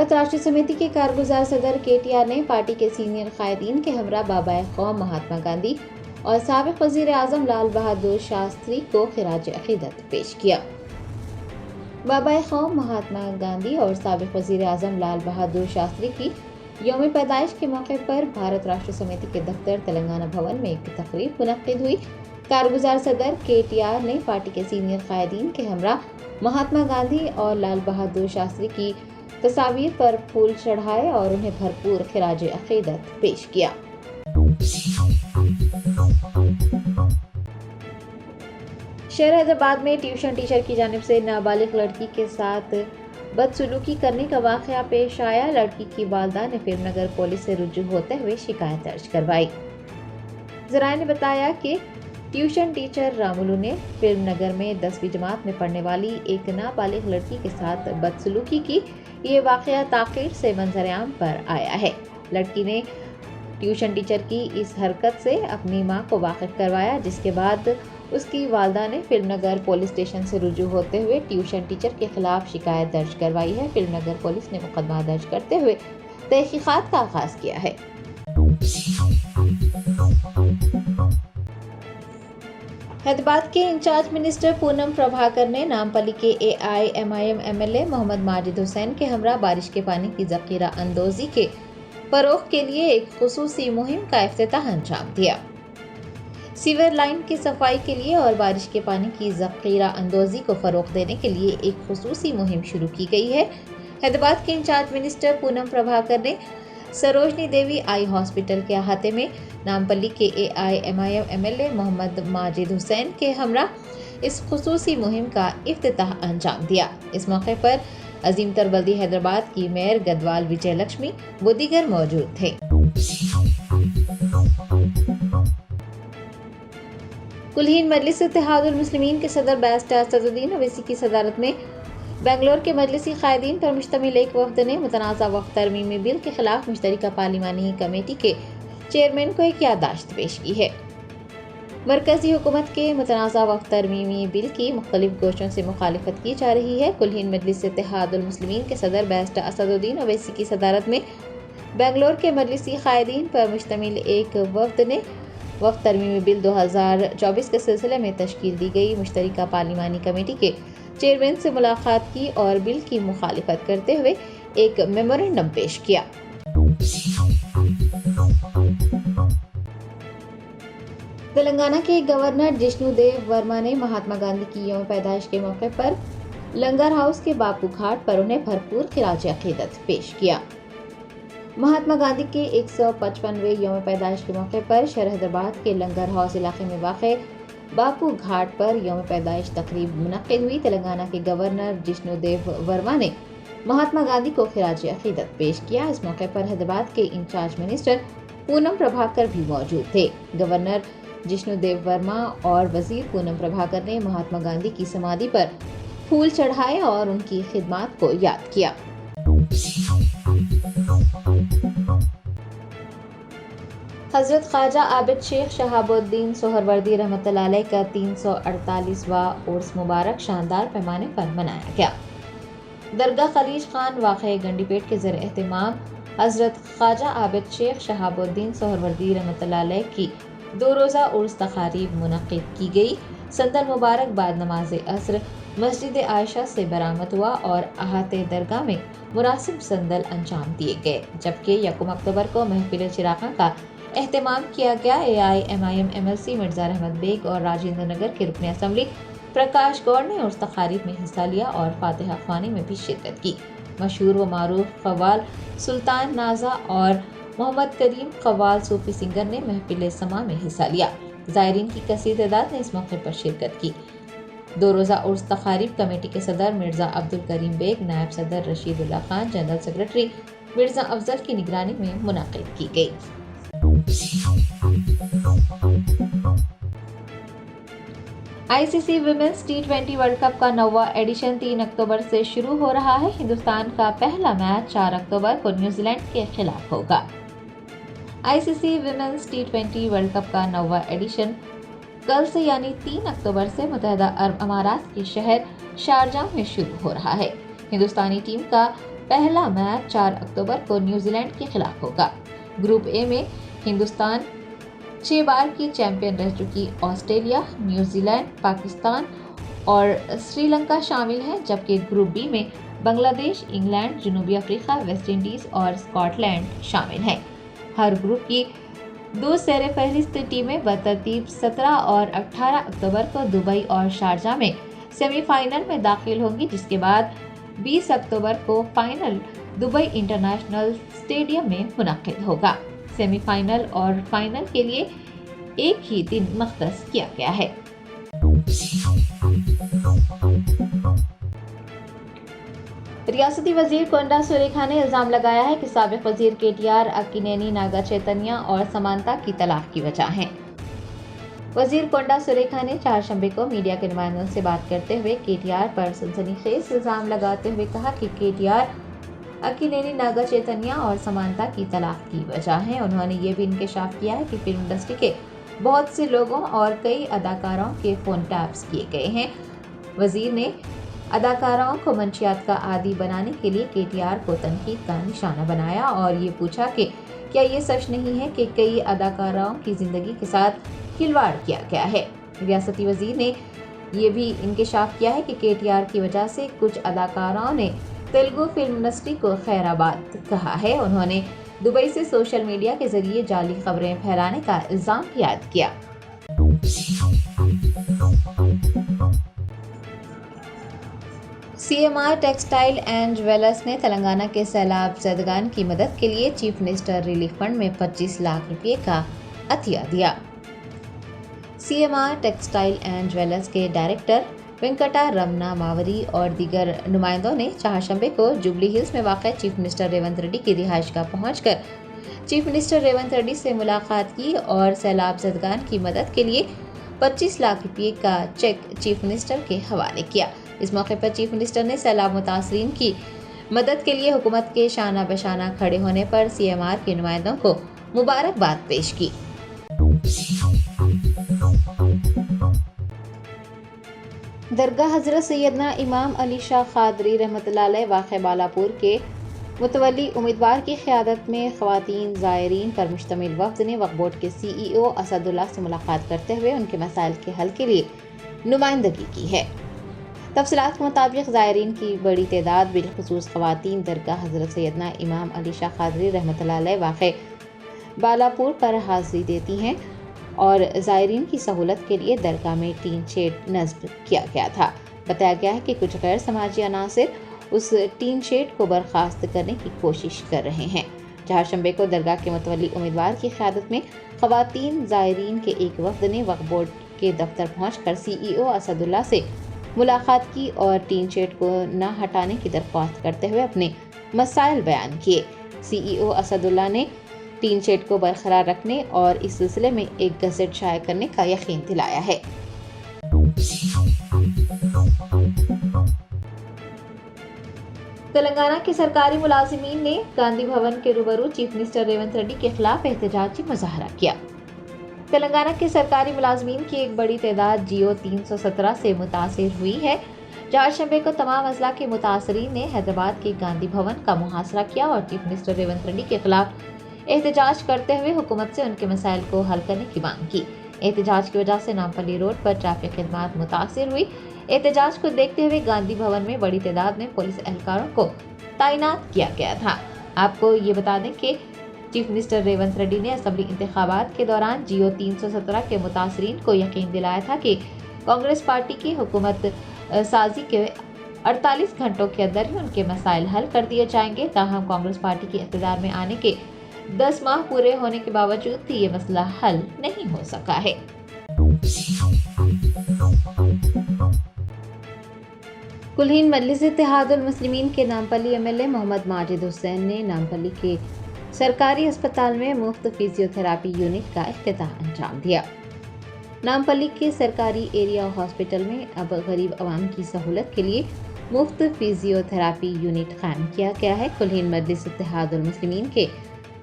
भारत राष्ट्र समिति के कारगुजार सदर KTR ने पार्टी के सीनियर कायदीन के हमरा बाबाए कौम महात्मा गांधी और साबिक वजीर आजम लाल बहादुर शास्त्री को खिराज अकीदत पेश किया। बाबाए कौम महात्मा गांधी और साबिक वजीर आजम लाल बहादुर शास्त्री की यौम पैदाइश के मौके पर भारत राष्ट्र समिति के दफ्तर तेलंगाना भवन में एक तकरीब मुनक्किद हुई। कारगुजार सदर KTR ने पार्टी के सीनियर कायदीन के हमरा महात्मा गांधी और लाल बहादुर शास्त्री की तस्वीर पर फूल चढ़ाए और उन्हें भरपूर खिराज अकीदत पेश किया। शहर हैदराबाद में ट्यूशन टीचर की जानिब से नाबालिग लड़की के साथ बदसलूकी करने का वाक़या पेश आया। लड़की की वालिदा ने फिल्मनगर पुलिस से रुजू होते हुए शिकायत दर्ज करवाई। ज़राए ने बताया कि ट्यूशन टीचर रामुलू ने फिल्मनगर में 10वीं जमात में पढ़ने वाली एक नाबालिग लड़की के साथ बदसलूकी की। ये वाक़या ताक़ीर से मंजर-ए-आम पर आया है। लड़की ने ट्यूशन टीचर की इस हरकत से अपनी मां को वाकिफ करवाया, जिसके बाद उसकी वालिदा ने फिल्मनगर पुलिस स्टेशन से रुजू होते हुए ट्यूशन टीचर के खिलाफ शिकायत दर्ज करवाई है। फिल्मनगर पुलिस ने मुकदमा दर्ज करते हुए तहकीकात का आगाज़ किया है। हैदराबाद के इंचार्ज मिनिस्टर पूनम प्रभाकर ने नामपल्ली के AIMIM MLA मोहम्मद माजिद हुसैन के हमरा बारिश के पानी की ज़ख़ीरा अंदोज़ी के फ़रोग़ के लिए एक ख़ुसूसी मुहिम का इफ्तिताह अंजाम दिया। सीवर लाइन की सफाई के लिए और बारिश के पानी की ज़ख़ीरा अंदोज़ी को फ़रोग़ देने के लिए एक ख़ुसूसी मुहिम शुरू की गई है। हैदराबाद के इंचार्ज मिनिस्टर पूनम प्रभाकर ने सरोजनी देवी आई हॉस्पिटल के अहाते में नामपल्ली के AIMIM MLA मोहम्मद माजिद हुसैन के हमरा इस खुसूसी मुहिम का इफ्तिताह अंजाम दिया। इस मौके पर अजीम तर बल्दी हैदराबाद की मेयर गदवाल विजय लक्ष्मी व दीगर मौजूद थे। कुलहीन मजलिस इत्तेहादुल मुस्लिमीन के सदर बैरिस्टर असदुद्दीन ओवैसी की सदारत में बेंगलोर के मजलिसी कायदीन पर मुश्तमिल एक वफ्द ने मुतनाज़ा वक्फ तरमीमी बिल के खिलाफ मुश्तरका पार्लिमानी कमेटी के चेयरमैन को एक याददाश्त पेश की है। मरकजी हुकूमत के मुतनाज़ा वक्फ तरमीमी बिल की मुख्तलिफ गोशों से मुखालिफत की जा रही है। कुलहीन मजलिस इत्तेहादुल मुस्लिमीन के सदर बैरिस्टर असदुद्दीन ओवैसी की सदारत में बेंगलोर के मजलिसी कायदीन पर मुश्तमिल एक वफ्द ने वक्फ तरमीमी बिल 2024 के सिलसिले में तश्कील दी गई मुश्तरका पार्लिमानी कमेटी के चेयरमैन से मुलाकात की और बिल की मुखालिफत करते हुए एक मेमोरेंडम पेश किया। तेलंगाना के गवर्नर जिष्णु देव वर्मा ने महात्मा गांधी की यौम पैदाइश के मौके पर लंगर हाउस के बापू घाट पर उन्हें भरपूर खिराज अकीदत पेश किया। महात्मा गांधी के 155वें यौम पैदाइश के मौके पर शहर हैदराबाद के लंगर हाउस इलाके में वाक़े बापू घाट पर यौम पैदाइश तकरीब मुनक्किद हुई। तेलंगाना के गवर्नर जिष्णु देव वर्मा ने महात्मा गांधी को खिराज अकीदत पेश किया। इस मौके पर हैदराबाद के इंचार्ज मिनिस्टर पूनम प्रभाकर भी मौजूद थे। गवर्नर जिष्णु देव वर्मा और वजीर पूनम प्रभाकर ने महात्मा गांधी की समाधि पर फूल चढ़ाए और उनकी खिदमत को याद किया। हजरत ख्वाजा आबिद शेख शहाबुद्दीन सोहरवर्दी रहमतुल्लाह अलैह का 348वां उर्स मुबारक शानदार पैमाने पर मनाया गया। दरगाह खलीज खान वाक़े गंडीपेट के ज़र एहतमाम हजरत ख्वाजा आबिद शेख शहाबुद्दीन सोहरवर्दी रहमतुल्लाह अलैह की 2 रोज़ा उर्स तक़ारीब मुनक़्क़िद की गई। संदल मुबारक बाद नमाज असर मस्जिद आयशा से बरामद हुआ और अहाते दरगाह में मुनासिब संदल अंजाम दिए गए, जबकि 1 अक्टूबर को महफिल चिराग़ा का एहतमाम किया गया। AIMIM MLC मिर्ज़ा रहमत बेग और राजेंद्र नगर के रुकन असम्बली प्रकाश गौड़ ने उर्स तक़ारीब में हिस्सा लिया और फातिहा ख्वानी में भी शिरकत की। मशहूर व मारूफ क़व्वाल सुल्तान नाज़ा और मोहम्मद करीम क़व्वाल सूफी सिंगर ने महफिल समा में हिस्सा लिया। ज़ायरीन की कसीर तादाद ने इस मौके पर शिरकत की। 2 रोज़ा उर्स तक़ारीब कमेटी के सदर मिर्ज़ा अब्दुल करीम बेग, नायब सदर रशीदुल्लाह खान, जनरल सेक्रेटरी मिर्ज़ा अफजल की निगरानी में मुनक़्क़िद की गई। ICC women's T20 world cup का 9वां एडिशन 3 अक्टूबर से शुरू हो रहा है। हिंदुस्तान का पहला मैच 4 अक्टूबर को न्यूजीलैंड के खिलाफ होगा। ICC women's T20 world cup का 9वां एडिशन कल से यानी 3 अक्टूबर से मुत्तहदा अरब अमारात के शहर शारजाह में शुरू हो रहा है। हिंदुस्तानी टीम का پہلا میچ 4 اکتوبر کو نیوزی لینڈ کے خلاف ہوگا۔ گروپ اے میں ہندوستان 6 بار کی چیمپئن رہ چکی آسٹریلیا، نیوزی لینڈ، پاکستان اور سری لنکا شامل ہیں، جبکہ گروپ بی میں بنگلہ دیش، انگلینڈ، جنوبی افریقہ، ویسٹ انڈیز اور اسکاٹ لینڈ شامل ہیں۔ ہر گروپ کی 2 زیر فہرست ٹیمیں بترتیب 17 اور 18 اکتوبر کو دبئی اور شارجہ میں سیمی فائنل میں داخل ہوں گی، جس کے بعد 20 اکتوبر کو فائنل دبئی انٹرنیشنل اسٹیڈیم میں منعقد ہوگا۔ سیمی فائنل اور فائنل کے لیے ایک ہی دن مختص کیا گیا ہے۔ ریاستی وزیر کونڈا سریکھا نے الزام لگایا ہے کہ سابق وزیر کے ٹی آر اکینینی ناگا چیتنیا اور سمانتا کی طلاق کی وجہ ہیں۔ وزیر کونڈا سریکھا نے چہارشنبے کو میڈیا کے نمائندوں سے بات کرتے ہوئے کے ٹی آر پر سنسنی خیز الزام لگاتے ہوئے کہا کہ کے ٹی آر اکینینی ناگا چیتنیا اور سمانتا کی طلاق کی وجہ ہیں۔ انہوں نے یہ بھی انکشاف کیا ہے کہ فلم انڈسٹری کے بہت سے لوگوں اور کئی اداکاروں کے فون ٹیپس کیے گئے ہیں۔ وزیر نے اداکاروں کو منشیات کا عادی بنانے کے لیے کے ٹی آر کو تنقید کا نشانہ بنایا اور یہ پوچھا کہ کیا یہ سچ نہیں ہے کہ کئی اداکاروں کی زندگی کے ساتھ کھلواڑ کیا گیا ہے۔ ریاستی وزیر نے یہ بھی انکشاف کیا ہے کہ کے ٹی آر کی وجہ سے کچھ اداکاروں نے تیلگو فلم انڈسٹری کو خیر آباد کہا ہے۔ انہوں نے دبئی سے سوشل میڈیا کے ذریعے جعلی خبریں پھیلانے کا الزام بھی عائد کیا۔ C M R textile and jewellers نے تلنگانہ کے سیلاب زدگان کی مدد کے لیے چیف منسٹر ریلیف فنڈ میں 25 لاکھ روپے کا عطیہ دیا۔ C M R textile and jewellers کے ڈائریکٹر وینکٹا رمنا ماوری اور دیگر نمائندوں نے چہارشنبے کو جوبلی ہلز میں واقع چیف منسٹر ریونت ریڈی کی رہائش گاہ پہنچ کر چیف منسٹر ریونت ریڈی سے ملاقات کی اور سیلاب زدگان کی مدد کے لیے 25 لاکھ روپے کا چیک چیف منسٹر کے حوالے کیا۔ اس موقع پر چیف منسٹر نے سیلاب متاثرین کی مدد کے لیے حکومت کے شانہ بشانہ کھڑے ہونے پر سی ایم آر کے نمائندوں کو مبارکباد پیش کی۔ درگاہ حضرت سیدنا امام علی شاہ قادری رحمۃ اللہ علیہ واقع بالاپور کے متولی امیدوار کی قیادت میں خواتین زائرین پر مشتمل وفد نے وقف بورڈ کے سی ای او اسد اللہ سے ملاقات کرتے ہوئے ان کے مسائل کے حل کے لیے نمائندگی کی ہے۔ تفصیلات کے مطابق زائرین کی بڑی تعداد بالخصوص خواتین درگاہ حضرت سیدنا امام علی شاہ قادری رحمۃ اللہ علیہ واقع بالاپور پر حاضری دیتی ہیں اور زائرین کی سہولت کے لیے درگاہ میں ٹین شیڈ نصب کیا گیا تھا۔ بتایا گیا ہے کہ کچھ غیر سماجی عناصر اس ٹین شیڈ کو برخاست کرنے کی کوشش کر رہے ہیں۔ چہارشنبے کو درگاہ کے متولی امیدوار کی قیادت میں خواتین زائرین کے ایک وفد نے وقف بورڈ کے دفتر پہنچ کر سی ای او اسد اللہ سے ملاقات کی اور ٹین شیڈ کو نہ ہٹانے کی درخواست کرتے ہوئے اپنے مسائل بیان کیے۔ سی ای او اسد اللہ نے ٹین شیڈ کو برقرار رکھنے اور اس سلسلے میں ایک گزٹ شائع کرنے کا یقین دلایا ہے۔ تلنگانہ کے سرکاری ملازمین نے گاندھی بھون کے روبرو چیف منسٹر ریونت ریڈی کے خلاف احتجاجی مظاہرہ کیا۔ تلنگانہ کے سرکاری ملازمین کی ایک بڑی تعداد جیو 317 سے متاثر ہوئی ہے۔ چہارشنبے کو تمام اضلاع کے متاثرین نے حیدرآباد کے گاندھی بھون کا محاصرہ کیا اور چیف منسٹر ریونت ریڈی کے خلاف احتجاج کرتے ہوئے حکومت سے ان کے مسائل کو حل کرنے کی مانگ کی۔ احتجاج کی وجہ سے نامپلی روڈ پر ٹریفک خدمات متاثر ہوئی۔ احتجاج کو دیکھتے ہوئے گاندھی بھون میں بڑی تعداد میں پولیس اہلکاروں کو تعینات کیا گیا تھا۔ آپ کو یہ بتا دیں کہ چیف منسٹر ریونت ریڈی نے اسمبلی انتخابات کے دوران جیو 317 کے متاثرین کو یقین دلایا تھا کہ کانگریس پارٹی کی حکومت سازی کے 48 گھنٹوں کے اندر ہی ان کے مسائل حل کر دیے جائیں گے۔ تاہم کانگریس پارٹی کے اقتدار میں آنے کے 10 ماہ پورے ہونے کے باوجود بھی یہ مسئلہ حل نہیں ہو سکا ہے۔ کلہین مجلس اتحاد المسلمین کے نامپلی ایم ایل اے محمد ماجد حسین نے نامپلی کے سرکاری اسپتال میں مفت فزیو تھراپی یونٹ کا افتتاح انجام دیا۔ نامپلی کے سرکاری ایریا ہاسپٹل میں اب غریب عوام کی سہولت کے لیے مفت فزیو تھراپی یونٹ قائم کیا گیا ہے۔ کلہین مجلس اتحاد المسلمین کے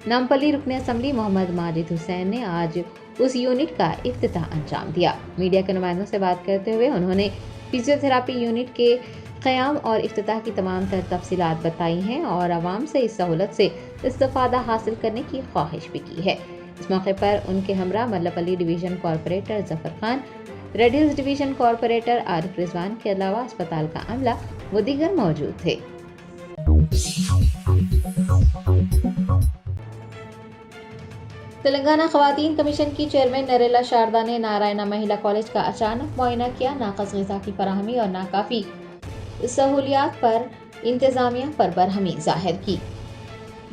نامپلی رکن اسمبلی محمد ماجد حسین نے آج اس یونٹ کا افتتاح انجام دیا۔ میڈیا کے نمائندوں سے بات کرتے ہوئے انہوں نے فزیوتھراپی یونٹ کے قیام اور افتتاح کی تمام تر تفصیلات بتائی ہیں اور عوام سے اس سہولت سے استفادہ حاصل کرنے کی خواہش بھی کی ہے۔ اس موقع پر ان کے ہمراہ Mallepally division corporator Zafar Khan, Red Hills division corporator Arif Rizwan کے علاوہ اسپتال کا عملہ و دیگر موجود تھے۔ تلنگانہ خواتین کمیشن کی چیئرمین نریلا شاردا نے نارائنا مہیلا کالج کا اچانک معائنہ کیا، ناقص غذا کی فراہمی اور ناکافی سہولیات پر انتظامیہ پر برہمی ظاہر کی۔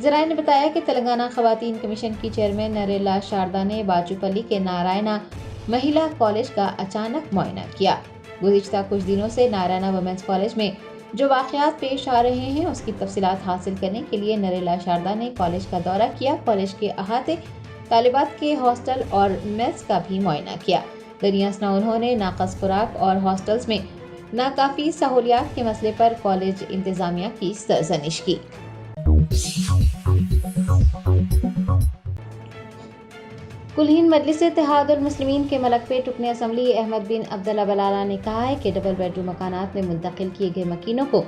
ذرائع نے بتایا کہ تلنگانہ خواتین کمیشن کی چیئرمین نریلا شاردا نے باچوپلی کے نارائنا مہیلا کالج کا اچانک معائنہ کیا۔ گزشتہ کچھ دنوں سے نارائنا ویمنس کالج میں جو واقعات پیش آ رہے ہیں اس کی تفصیلات حاصل کرنے کے لیے نریلا شاردا نے کالج کا دورہ کیا۔ کالج کے احاطے، طالبات کے ہاسٹل اور میس کا بھی معائنہ کیا۔ دریں اثنا انہوں نے ناقص خوراک اور ہاسٹلز میں ناکافی سہولیات کے مسئلے پر کالج انتظامیہ کی سرزنش کی۔ کل ہند مجلس اتحاد المسلمین کے ملک پیٹ رکن اسمبلی احمد بن عبداللہ بلالہ نے کہا ہے کہ ڈبل بیڈ روم مکانات میں منتقل کیے گئے مکینوں کو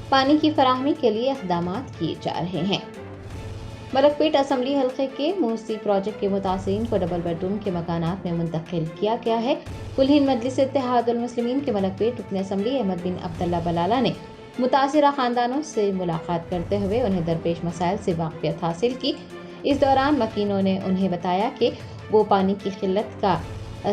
پانی کی فراہمی کے لیے اقدامات کیے جا رہے ہیں۔ ملک پیٹ اسمبلی حلقے کے موسی پروجیکٹ کے متاثرین کو ڈبل بیڈ روم کے مکانات میں منتقل کیا گیا ہے۔ کل ہند مجلس اتحاد المسلمین کے ملک پیٹ رکن اسمبلی احمد بن عبداللہ بلالہ نے متاثرہ خاندانوں سے ملاقات کرتے ہوئے انہیں درپیش مسائل سے واقفیت حاصل کی۔ اس دوران مکینوں نے انہیں بتایا کہ وہ پانی کی قلت کا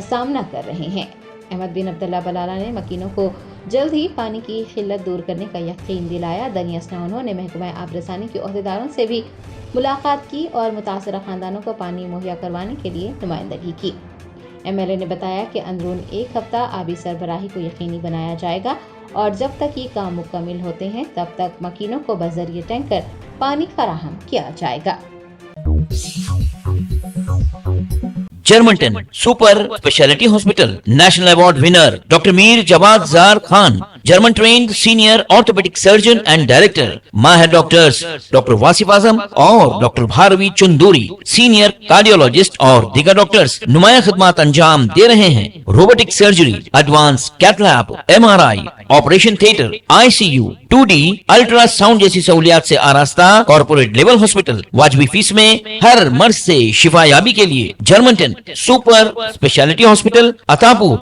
سامنا کر رہے ہیں۔ احمد بن عبداللہ بلالہ نے مکینوں کو جلد ہی پانی کی قلت دور کرنے کا یقین دلایا۔ دریں اثنا انہوں نے محکمہ آب رسانی کے عہدیداروں سے بھی ملاقات کی اور متاثرہ خاندانوں کو پانی مہیا کروانے کے لیے نمائندگی کی۔ ایم ایل اے نے بتایا کہ اندرون ایک ہفتہ آبی سربراہی کو یقینی بنایا جائے گا اور جب تک یہ کام مکمل ہوتے ہیں تب تک مکینوں کو بذریعہ ٹینکر پانی فراہم کیا جائے گا۔ Germanten super speciality hospital national award winner doctor Mir Jawad Zar Khan, German trained senior orthopaedic surgeon and director, ماہر ڈاکٹرز ڈاکٹر واصف اعظم اور doctor Bharavi Chanduri, senior cardiologist اور دیگر ڈاکٹرز نمایاں خدمات انجام دے رہے ہیں۔ Robotic surgery, advance cath lab, M R I, operation theatre, I C U, 2D ultrasound جیسی سہولیات سے آراستہ کارپوریٹ لیول ہاسپٹل، واجبی فیس میں ہر مرض سے شفا یابی کے لیے Germanten super speciality hospital Attapur.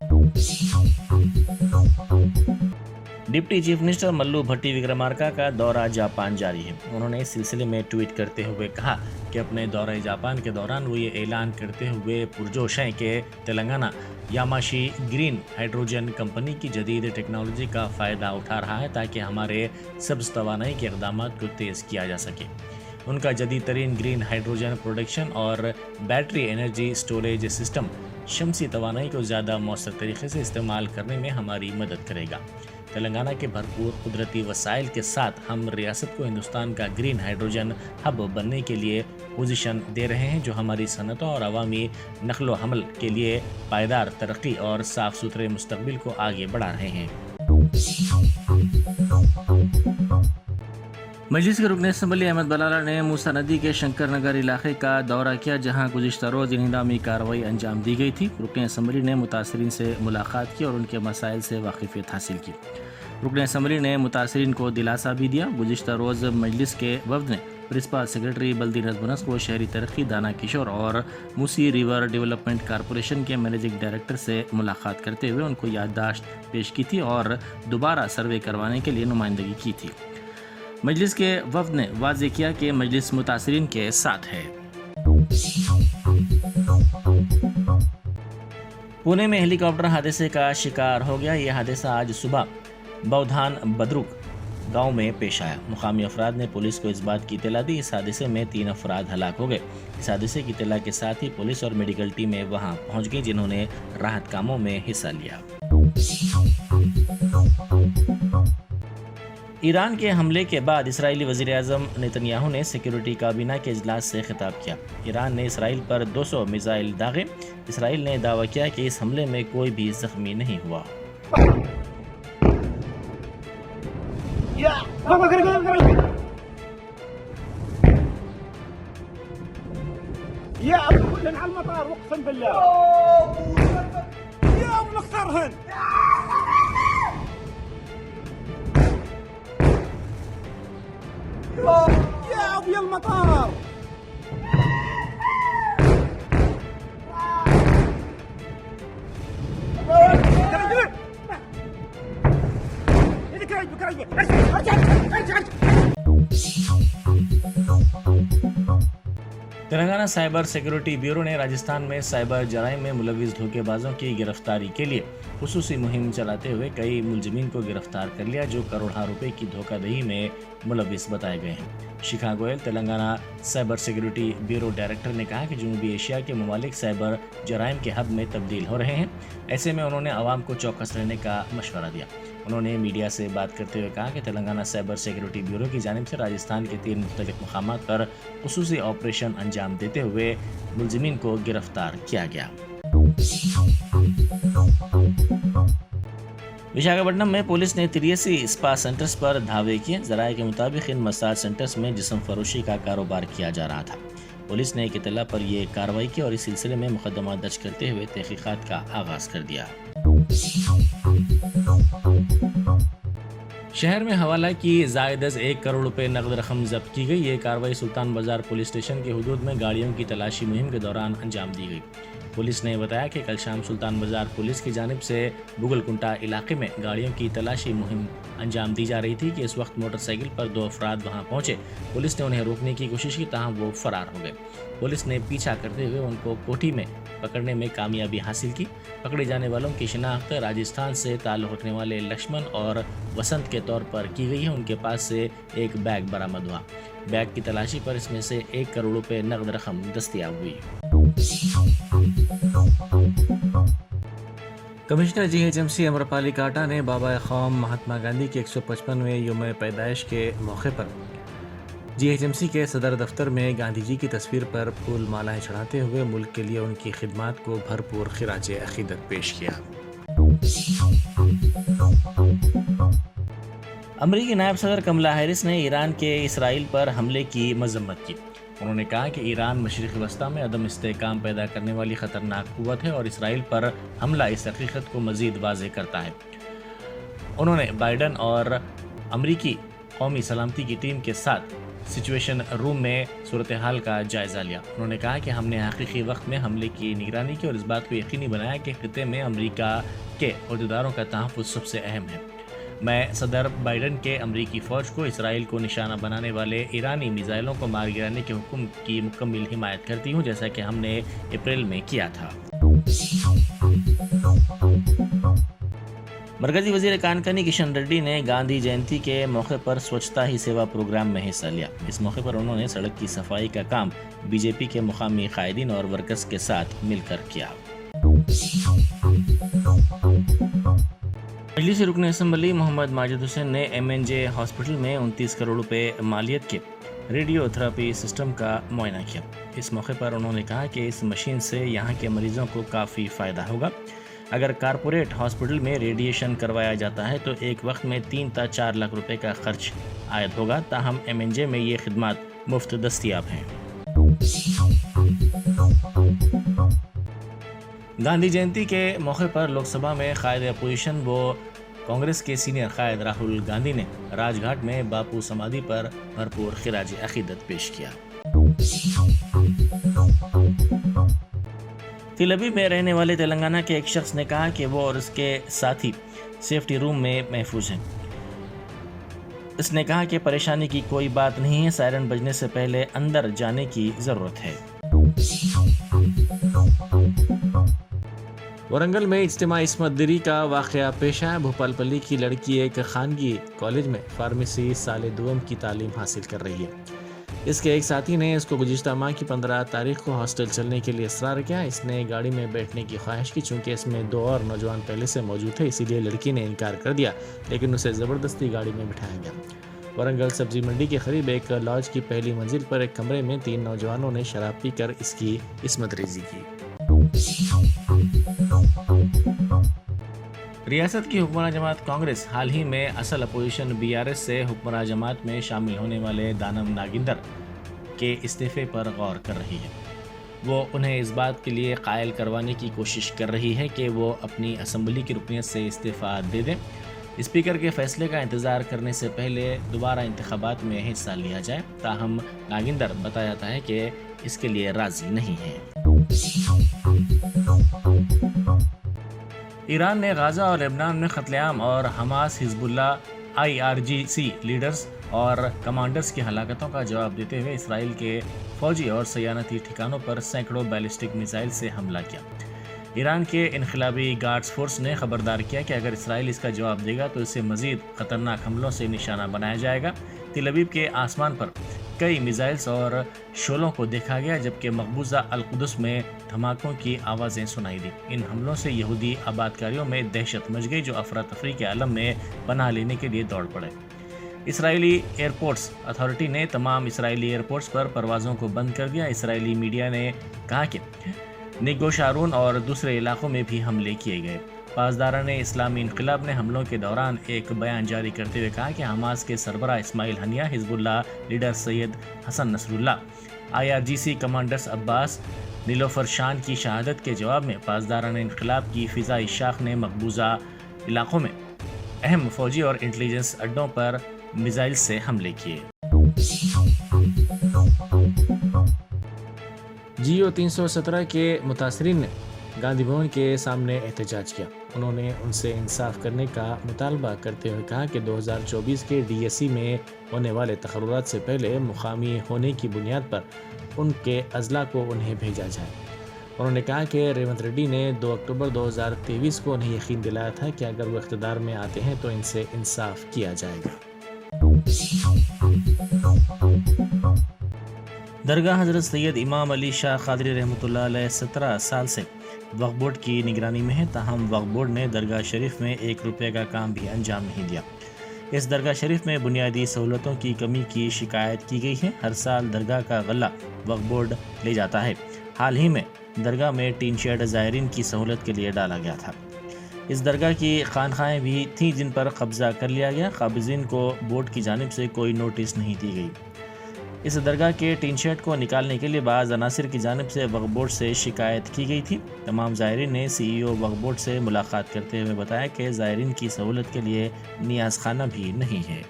Deputy chief minister Mallu Bhatti وکرمارکا کا دورہ جاپان جاری ہے۔ انہوں نے اس سلسلے میں ٹویٹ کرتے ہوئے کہا کہ اپنے دورہ جاپان کے دوران وہ یہ اعلان کرتے ہوئے پرجوش ہیں کہ تلنگانہ یاماشی گرین ہائیڈروجن کمپنی کی جدید ٹیکنالوجی کا فائدہ اٹھا رہا ہے تاکہ ہمارے سبز توانائی کے اقدامات کو تیز کیا جا سکے۔ ان کا جدید ترین گرین ہائیڈروجن پروڈکشن اور بیٹری انرجی سٹوریج سسٹم شمسی توانائی کو زیادہ مؤثر طریقے سے استعمال کرنے میں ہماری مدد کرے گا۔ تلنگانہ کے بھرپور قدرتی وسائل کے ساتھ ہم ریاست کو ہندوستان کا گرین ہائیڈروجن ہب بننے کے لیے پوزیشن دے رہے ہیں، جو ہماری صنعتوں اور عوامی نقل و حمل کے لیے پائیدار ترقی اور صاف ستھرے مستقبل کو آگے بڑھا رہے ہیں۔ مجلس کے رکن اسمبلی احمد بلالہ نے موسیٰ ندی کے شنکر نگر علاقے کا دورہ کیا، جہاں گزشتہ روز انہدامی کارروائی انجام دی گئی تھی۔ رکن اسمبلی نے متاثرین سے ملاقات کی اور ان کے مسائل سے واقفیت حاصل کی۔ رکن اسمبلی نے متاثرین کو دلاسا بھی دیا۔ گزشتہ روز مجلس کے وفد نے پرنسپل سیکرٹری بلدی نظم و نسق و شہری ترقی دانا کشور اور موسی ریور ڈیولپمنٹ کارپوریشن کے مینیجنگ ڈائریکٹر سے ملاقات کرتے ہوئے ان کو یادداشت پیش کی تھی اور دوبارہ سروے کروانے کے لیے نمائندگی کی تھی۔ مجلس کے وفد نے واضح کیا کہ مجلس متاثرین کے ساتھ ہے۔ پونے میں ہیلی کاپٹر حادثے کا شکار ہو گیا۔ یہ حادثہ آج صبح بودھان بدرک گاؤں میں پیش آیا۔ مقامی افراد نے پولیس کو اس بات کی اطلاع دی۔ اس حادثے میں 3 افراد ہلاک ہو گئے۔ اس حادثے کی اطلاع کے ساتھ ہی پولیس اور میڈیکل ٹیمیں وہاں پہنچ گئیں، جنہوں نے راحت کاموں میں حصہ لیا۔ ایران کے حملے کے بعد اسرائیلی وزیر اعظم نتن یاہو نے سیکیورٹی کابینہ کے اجلاس سے خطاب کیا۔ ایران نے اسرائیل پر 200 میزائل داغے۔ اسرائیل نے دعویٰ کیا کہ اس حملے میں کوئی بھی زخمی نہیں ہوا۔ يا ابي المطار. तेलंगाना साइबर सिक्योरिटी ब्यूरो ने राजस्थान में साइबर जराइम में मुलविस धोखेबाजों की गिरफ्तारी के लिए खुसूसी मुहिम चलाते हुए कई मुलजिमीन को गिरफ्तार कर लिया जो करोड़ों रुपए की धोखाधड़ी में मुलविस बताए गए हैं। Shikha Goyal Telangana cyber security bureau director ने कहा कि जनूबी एशिया के ममालिक साइबर जराइम के हब में तब्दील हो रहे हैं। ऐसे में उन्होंने आवाम को चौकस रहने का मशवरा दिया। उन्होंने मीडिया से बात करते हुए कहा कि तेलंगाना साइबर सिक्योरिटी ब्यूरो की जानिब से राजस्थान के 3 मुख्तलिफ मकामात पर खुसूसी ऑपरेशन अंजाम देते हुए मुलजिमीन को गिरफ्तार किया गया। विशाखापट्टनम में पुलिस ने 83 स्पा सेंटर्स पर धावे किए। जराये के मुताबिक इन मसाज सेंटर्स में जिस्म फरोशी का कारोबार किया जा रहा था। पुलिस ने एक इत्तला पर यह कार्रवाई की और इस सिलसिले में मुकदमा दर्ज करते हुए तहकीकात का आगाज कर दिया। शहर में हवाला की ज़ायद 1 करोड़ रुपए नकद रकम जब्त की गई। ये कार्रवाई सुल्तान बाजार पुलिस स्टेशन के हुदूद में गाड़ियों की तलाशी मुहिम के दौरान अंजाम दी गई। पुलिस ने बताया कि कल शाम सुल्तान बाजार पुलिस की जानिब से बुगलकुंटा इलाके में गाड़ियों की तलाशी मुहिम अंजाम दी जा रही थी कि इस वक्त मोटरसाइकिल पर 2 अफराद वहां पहुंचे। पुलिस ने उन्हें रोकने की कोशिश की, ताहम वो फरार हो गए। पुलिस ने पीछा करते हुए उनको कोठी में पकड़ने में कामयाबी हासिल की। पकड़े जाने वालों की शिनाख्त राजस्थान से ताल्लुक़ रखने वाले लक्ष्मण और वसंत के तौर पर की गई है। उनके पास से एक बैग बरामद हुआ। बैग की तलाशी पर इसमें से 1 करोड़ रुपए नकद रकम दस्तयाब हुई। कमिश्नर जीएचएमसी अमरपाली काटा ने बाबा कौम महात्मा गांधी के 155वें यौम पैदाइश के मौके पर जीएचएमसी के सदर दफ्तर में गांधी जी की तस्वीर पर फूल मालाएं चढ़ाते हुए मुल्क के लिए उनकी खिदमात को भरपूर खिराज अकीदत पेश किया। अमरीकी नायब सदर कमला हैरिस ने ईरान के इसराइल पर हमले की मजम्मत की। उन्होंने कहा कि ईरान मशरिक़ी वस्ता में अदम इस्तेहकाम पैदा करने वाली ख़तरनाक क़ुव्वत है और इसराइल पर हमला इस हकीकत को मज़ीद वाज़ेह करता है। उन्होंने बाइडन और अमरीकी कौमी सलामती की टीम के साथ सिचुएशन रूम में सूरत हाल का जायज़ा लिया। उन्होंने कहा कि हमने हकीकी वक्त में हमले की निगरानी की और इस बात को यकीनी बनाया कि खित्ते में अमरीका के अहदेदारों का तहफ़्फ़ुज़ सबसे अहम है। मैं सदर बाइडन के अमरीकी फ़ौज को इसराइल को निशाना बनाने वाले ईरानी मिसाइलों को मार गिराने के हुक्म की मुकम्मल हिमायत करती हूँ, जैसा कि हमने अप्रैल में किया था। मरकजी वज़ीर कानकनी किशन रेड्डी ने गांधी जयंती के मौके पर स्वच्छता ही सेवा प्रोग्राम में हिस्सा लिया। इस मौके पर उन्होंने सड़क की सफाई का काम बीजेपी के मुकामी कायदीन और वर्कर्स के साथ मिलकर किया। मजलिस रुकन असम्बली मोहम्मद माजिद हुसैन ने MNJ हॉस्पिटल में 29 करोड़ रुपए मालियत के रेडियोथेरेपी सिस्टम का मुआयना किया। इस मौके पर उन्होंने कहा कि इस मशीन से यहाँ के मरीजों को काफ़ी फ़ायदा होगा। अगर कारपोरेट हॉस्पिटल में रेडिएशन करवाया जाता है तो एक वक्त में 3 से 4 लाख रुपए का खर्च आयद होगा, ताहम MNJ में ये खिदमात मुफ्त दस्तियाब हैं। गांधी जयंती के मौके पर लोकसभा में कायद अपोजिशन व कांग्रेस के सीनियर कायद राहुल गांधी ने राजघाट में बापू समाधि पर भरपूर खिराज अकीदत पेश किया। तेल अवीव में रहने वाले तेलंगाना के एक शख्स ने कहा कि वो और उसके साथी सेफ्टी रूम में महफूज हैं। इसने कहा कि परेशानी की कोई बात नहीं है, सायरन बजने से पहले अंदर जाने की ज़रूरत है। वरंगल में इज्तिमाई इस्मत दरी का वाक़या पेश आया। भोपालपल्ली की लड़की एक खानगी कॉलेज में फार्मेसी साल दुवम की तालीम हासिल कर रही है। इसके एक साथी ने इसको गुज़िश्ता माह की 15 तारीख को हॉस्टल चलने के लिए इसरार किया। इसने गाड़ी में बैठने की ख्वाहिश की। चूँकि इसमें 2 और नौजवान पहले से मौजूद थे, इसीलिए लड़की ने इनकार कर दिया, लेकिन उसे ज़बरदस्ती गाड़ी में बिठाया गया। वरंगल सब्जी मंडी के करीब एक लॉज की पहली मंजिल पर एक कमरे में 3 नौजवानों ने शराब पीकर इसकी इस्मत रेजी की। रियासत की हुक्मरान जमात कांग्रेस हाल ही में असल अपोजिशन BRS से हुक्मरान जमात में शामिल होने वाले दानम नागिंदर के इस्तीफे पर गौर कर रही है। वो उन्हें इस बात के लिए कायल करवाने की कोशिश कर रही है कि वो अपनी असम्बली की रुकनियत से इस्तीफ़ा दे दें। स्पीकर के फैसले का इंतजार करने से पहले दोबारा इंतखाबात में हिस्सा लिया जाए, ताहम नागिंदर बताया जाता है कि इसके लिए राजी नहीं है। ईरान ने गाजा और लेबनान में कत्लेआम और हमास, हिजबुल्लाह, IRGC लीडर्स और कमांडर्स की हलाकतों का जवाब देते हुए इसराइल के फौजी और सयानती ठिकानों पर सैकड़ों बैलिस्टिक मिसाइल से हमला किया। ईरान के इनकलाबी गार्ड्स फोर्स ने खबरदार किया कि अगर इसराइल इसका जवाब देगा तो इसे मजीद खतरनाक हमलों से निशाना बनाया जाएगा। तेल अवीव के आसमान पर कई मिसाइल्स और शोलों को देखा गया, जबकि मकबूजा अल-कुदस में धमाकों की आवाज़ें सुनाई दी। इन हमलों से यहूदी आबादकारियों में दहशत मच गई, जो अफरा तफरी के आलम में पनाह लेने के लिए दौड़ पड़े। इसराइली एयरपोर्ट्स अथॉरिटी ने तमाम इसराइली एयरपोर्ट्स पर परवाज़ों को बंद कर दिया। इसराइली मीडिया ने कहा कि निगो शारून और दूसरे इलाकों में भी हमले किए गए। पासदारान इस्लामी इनकलाब ने हमलों के दौरान एक बयान जारी करते हुए कहा कि हमास के सरबराह Ismail Haniyeh, Hezbollah leader Sayyed Hassan Nasrallah, IRGC commanders Abbas Nilforoushan की शहादत के जवाब में पासदारान इनकलाब की फ़िज़ाई शाख ने मकबूजा इलाकों में अहम फौजी और इंटेलिजेंस अड्डों पर मिसाइल से हमले किए। GO 317 के मुतासरीन ने गांधी भवन के सामने एहतजाज किया। उन्होंने उनसे इंसाफ करने का मुतालबा करते हुए कहा कि 2024 के DSE में होने वाले तकर्रुरात से पहले मुकामी होने की बुनियाद पर उनके अजला को उन्हें भेजा जाए। उन्होंने कहा कि रेवंत रेड्डी ने 2 अक्टूबर 2023 को उन्हें यकीन दिलाया था कि अगर वो इख्तिदार में आते हैं तो इनसे इंसाफ किया जाएगा। दरगाह हज़रत सैयद इमाम अली शाह क़ादरी रहमतुल्लाह अलैह 17 साल से वक्फ बोर्ड की निगरानी में है, ताहम वक्फ बोर्ड ने दरगाह शरीफ में 1 रुपये का काम भी अंजाम नहीं दिया। इस दरगाह शरीफ में बुनियादी सहूलतों की कमी की शिकायत की गई है। हर साल दरगाह का गला वक्फ बोर्ड ले जाता है। हाल ही में दरगाह में टीन शेड ज़ायरीन की सहूलत के लिए डाला गया था। इस दरगाह की खानखाएँ भी थीं जिन पर कब्ज़ा कर लिया गया। काबिज़ीन को बोर्ड की जानिब से कोई नोटिस नहीं दी गई। इस दरगाह के टीन शेड को निकालने के लिए बाज़ अनासिर की जानिब से वक्फ बोर्ड से शिकायत की गई थी। तमाम ज़ायरीन ने CEO वक्फ बोर्ड से मुलाकात करते हुए बताया कि ज़ायरीन की सहूलत के लिए नियाज़ खाना भी नहीं है।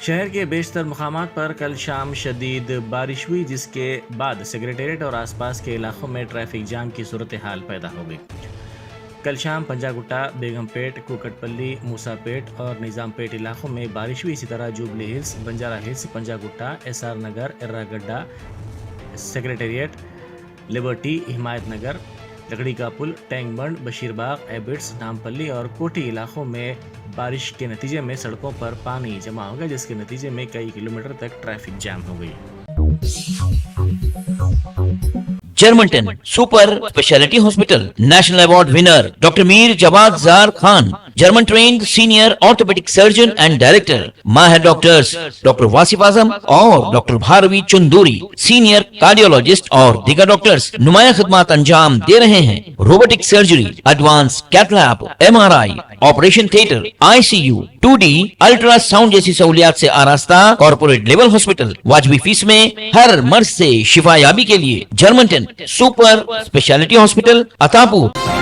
शहर के बेशतर मकामात पर कल शाम शदीद बारिश हुई, जिसके बाद सेक्रेटेरिएट और आसपास के इलाकों में ट्रैफिक जाम की सूरत हाल पैदा हो गई। कल शाम पंजागुट्टा, बेगमपेट, कुकटपल्ली, मूसापेट और निज़ामपेट इलाकों में बारिश हुई। इसी तरह jubilee hills, Banjara hills, Panjagutta, SR नगर, एर्रागड्डा, सेक्रेटेरिएट, लिबर्टी, हिमायत नगर, लकड़ी का पुल, टैंक बंड, बशीरबाग, एबिट्स, नामपल्ली और कोठी इलाकों में बारिश के नतीजे में सड़कों पर पानी जमा हो गया, जिसके नतीजे में कई किलोमीटर तक ट्रैफिक जाम हो गई। Germantown super speciality hospital, national award winner doctor Mir Jawad Zar Khan, German trained senior orthopaedic surgeon and director, माहिर डॉक्टर्स डॉक्टर वासिफ आजम और doctor Bharvi Chanduri, senior cardiologist और दीगर डॉक्टर्स नुमाया खिदमत अंजाम दे रहे हैं। Robotic surgery, advance cath lab, MRI, operation theatre, ICU, 2D ultrasound जैसी सहूलियात से आरास्ता कॉर्पोरेट लेवल हॉस्पिटल। वाजबी फीस में हर मर्ज से शिफायाबी के लिए Germanton super speciality hospital, Attapur.